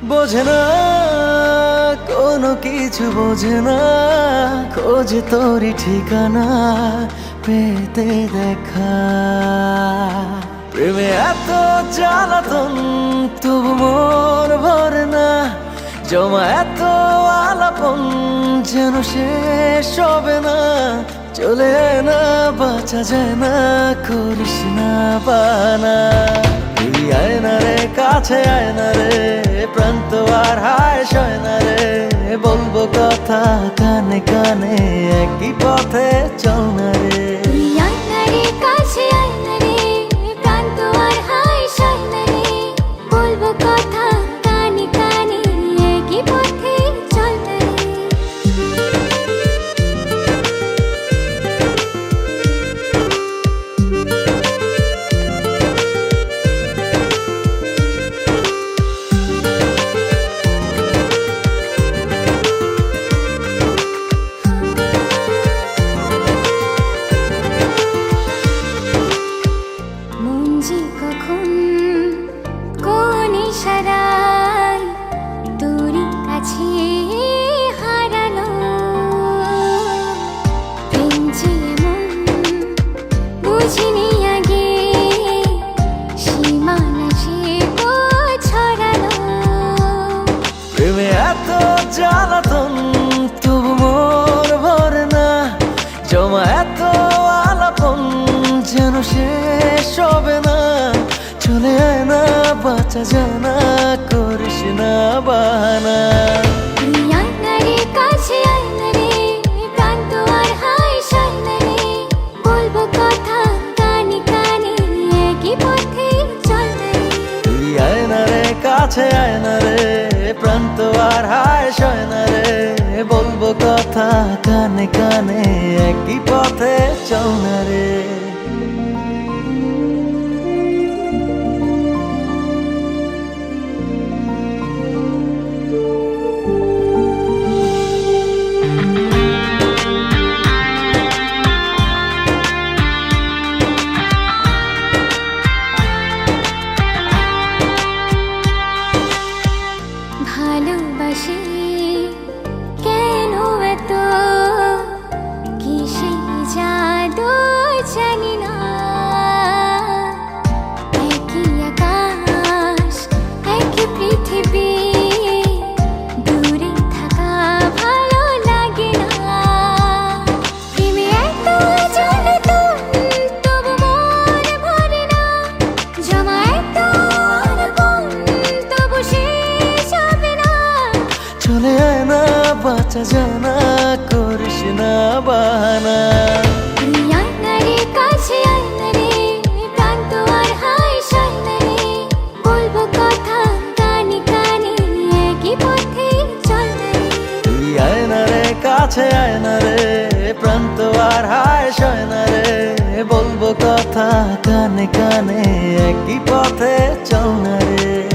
বোঝে না কোনো কিছু, বোঝে না খোঁজে তোরই ঠিকানা পেতে দেখা। প্রেমে এত জ্বালাতন তবু মন ভরে না, জমা এত আলাপন যেন শেষ হবে না। চলে না বাঁচা যায় না, করিস না বানা। তুই আয় না রে কাছে, আয় না রে প্রাণ তো আর হায় সয় না রে। বলবো কথা কানে কানে, একই পথে চল না রে। জ্বালাতন তবু মোর ভরে না, জমা এত আলাপন যেন শেষ হবে না। চলে আয় না বাঁচা যায় না, করিস না বাহানা। কাছে আয় না রে প্রাণ তো আর হায় সয় না রে। বলবো কথা কানে কানে, একই পথে চল না রে। জানি না না, করিস না বাহানা। তুই আয় না রে কাছে, আয় না রে, প্রাণ তো আর হায় সয় না রে, বলবো কথা কানে কানে, একই পথে চল না রে। তুই আয় না রে কাছে, আয় না রে, প্রাণ তো আর হায় সয় না রে, বলবো কথা কানে কানে, একই পথে চল না রে।